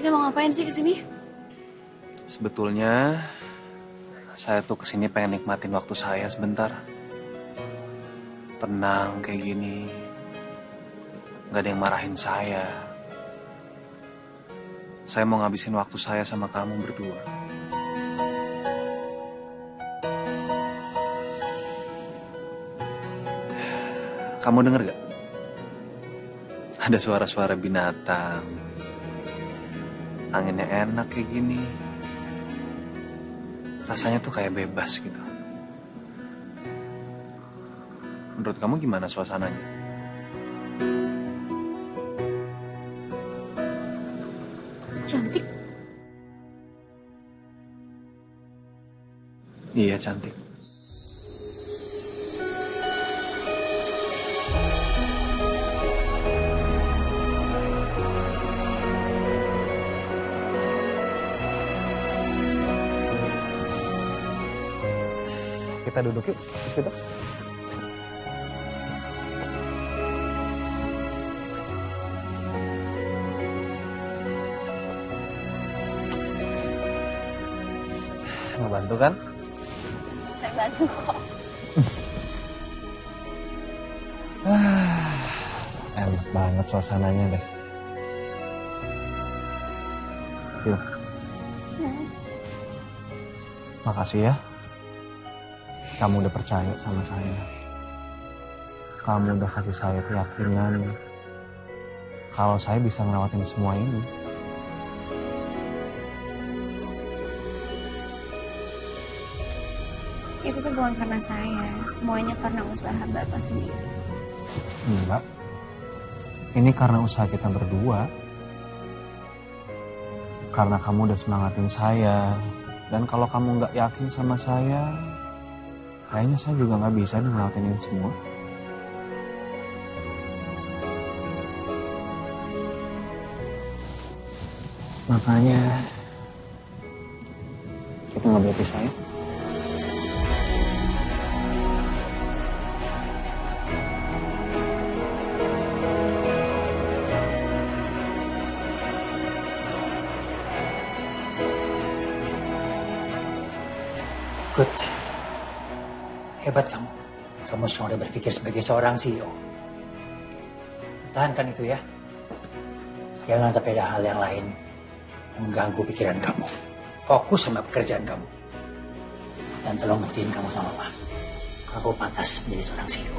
Kita mau ngapain sih kesini? Sebetulnya saya tuh kesini pengen nikmatin waktu saya sebentar. Tenang kayak gini. Gak ada yang marahin saya. Saya mau ngabisin waktu saya sama kamu berdua. Kamu denger gak? Ada suara-suara binatang. Anginnya enak kayak gini. Rasanya tuh kayak bebas gitu. Menurut kamu gimana suasananya? Cantik. Iya, cantik. Kita duduk yuk di situ. Ngebantu kan? Saya bantu kok. Enak banget suasananya deh. Yuk. Makasih ya. Kamu udah percaya sama saya. Kamu udah kasih saya keyakinan kalau saya bisa ngelewatin semua ini. Itu tuh bukan karena saya, semuanya karena usaha Bapak sendiri. Enggak. Ini karena usaha kita berdua. Karena kamu udah semangatin saya. Dan kalau kamu nggak yakin sama saya, kayaknya saya juga nggak bisa ngelakuin ini semua. Makanya kita nggak boleh pisah ya. Good. Hebat kamu. Kamu sudah berpikir sebagai seorang CEO. Tahankan itu ya. Jangan sampai ada hal yang lain yang mengganggu pikiran kamu. Fokus sama pekerjaan kamu. Dan tolong buktiin kamu sama Mama. Aku pantas menjadi seorang CEO.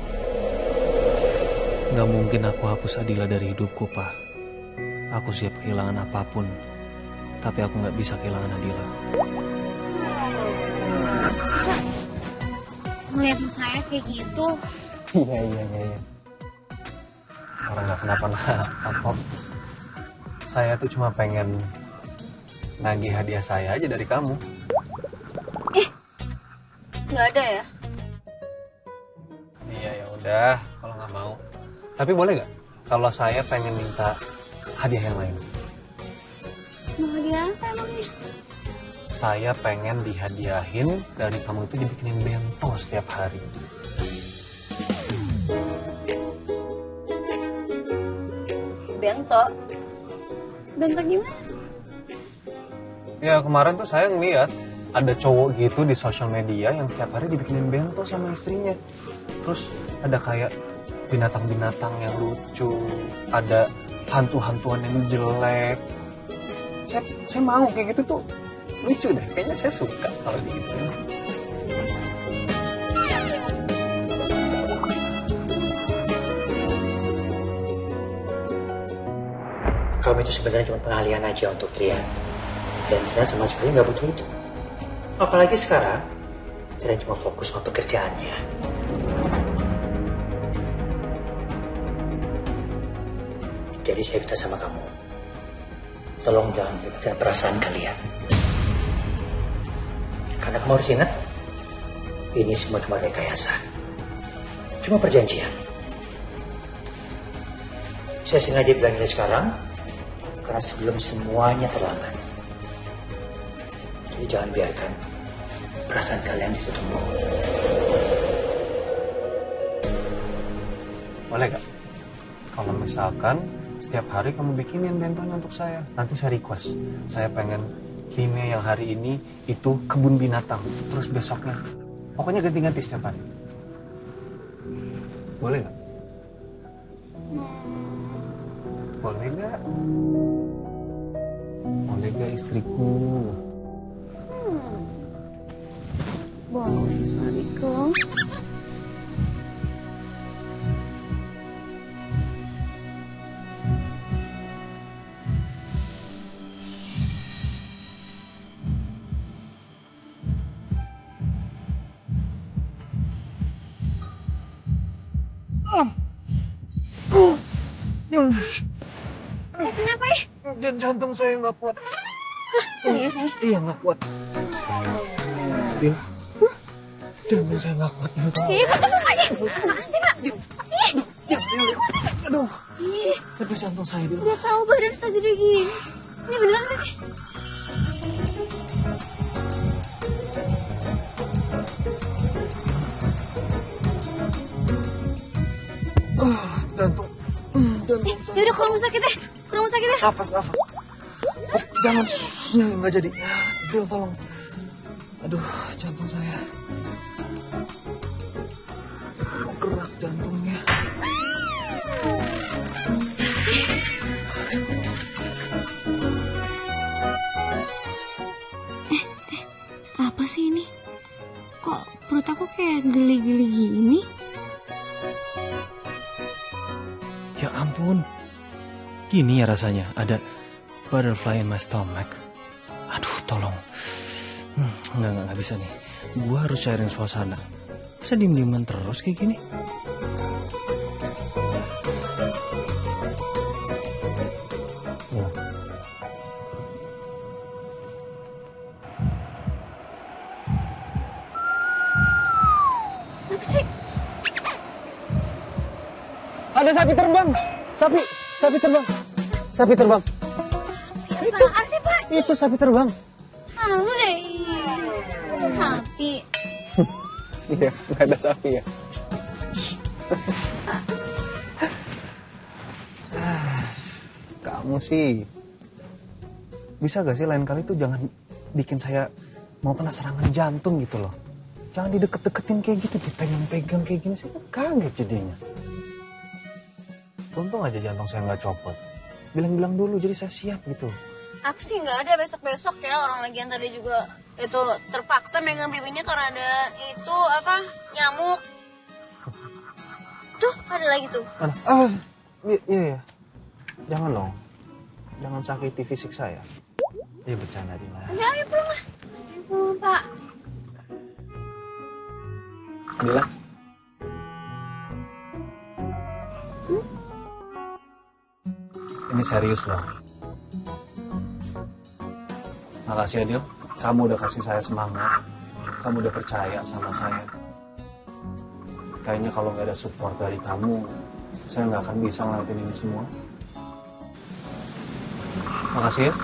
Gak mungkin aku hapus Adila dari hidupku, Pak. Aku siap kehilangan apapun. Tapi aku gak bisa kehilangan Adila. Ngeliatin saya kayak gitu. Iya. Orang gak kenapa-napa kok. Saya tuh cuma pengen nagih hadiah saya aja dari kamu. Nggak ada ya? Iya ya udah, kalau nggak mau. Tapi boleh nggak? Kalau saya pengen minta hadiah yang lain. Mau hadiah apa emangnya? Saya pengen dihadiahin dari kamu itu dibikinin bento setiap hari. Bento? Bento gimana? Ya kemarin tuh saya ngeliat ada cowok gitu di sosial media yang setiap hari dibikinin bento sama istrinya. Terus ada kayak binatang-binatang yang lucu, ada hantu-hantuan yang jelek. Saya mau kayak gitu tuh lucu deh, kayaknya saya suka kalau gitu. Kamu itu sebenarnya cuma pengalihan aja untuk Trian. Dan Trian sama sekali nggak butuh itu. Apalagi sekarang, Trian cuma fokus sama pekerjaannya. Jadi saya minta sama kamu, tolong jangan libatkan perasaan kalian. Karena kamu harus ingat, ini semua cuma rekayasa. Cuma perjanjian. Saya sengaja bilang ini sekarang, karena sebelum semuanya terlambat. Jadi jangan biarkan perasaan kalian ditutup. Boleh gak? Kalau misalkan setiap hari kamu bikinin bentonya untuk saya. Nanti saya request, saya pengen theme-nya yang hari ini itu kebun binatang. Terus besoknya, pokoknya ganti-ganti setiap hari. Boleh nggak? Boleh nggak? Boleh nggak istriku? Boleh, suamiku. Kenapa ya? Jantung saya nggak kuat. Serius nih? Iya nggak kuat. Din, jantung saya nggak kuat. Iya, kenapa aja? Apaan sih, Pak? Aduh, aduh jantung saya dulu. Udah tahu badan segede gini. Ini beneran gak sih? Jantung. Yaudah, ke rumah sakit deh. Ke rumah sakit deh. Nafas. Jangan, nggak jadi. Bil, tolong. Aduh, jantung saya. Gerak jantungnya. Apa sih ini? Kok perut aku kayak geli-geli gini? Ya ampun. Gini ya rasanya, ada butterfly in my stomach. Aduh, tolong. Nggak bisa nih. Gua harus cairin suasana. Masa diem-dieman terus kayak gini? Ya. Apa sih? Ada sapi terbang. Sapi terbang. Sapi terbang. Apaan sih, Pak? Itu sapi terbang. Lu deh. Itu sapi. Iya, nggak ada sapi ya. Kamu sih bisa gak sih lain kali tuh jangan bikin saya mau kena serangan jantung gitu loh. Jangan dideket-deketin kayak gitu, dipegang-pegang kayak gini, saya kaget jadinya. Untung aja jantung saya nggak copot. Bilang-bilang dulu jadi saya siap gitu. Apa sih, nggak ada besok-besok ya. Orang lagi yang tadi juga itu terpaksa megang pipinya karena ada itu apa, nyamuk. Tuh, ada lagi tuh. Iya. Jangan dong. Jangan sakiti fisik saya. Dia bercanda di mana? Ayo pulang lah. Ayo pulang, Pak. Bila? Ini serius loh. Makasih ya, Dil. Kamu udah kasih saya semangat. Kamu udah percaya sama saya. Kayaknya kalau nggak ada support dari kamu, saya nggak akan bisa ngelakuin ini semua. Makasih ya.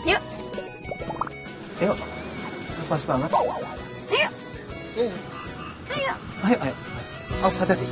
Yuk. Ayo. Pas banget. Ayo. Ayo. Ayo. Ayo. Awas hati-hati.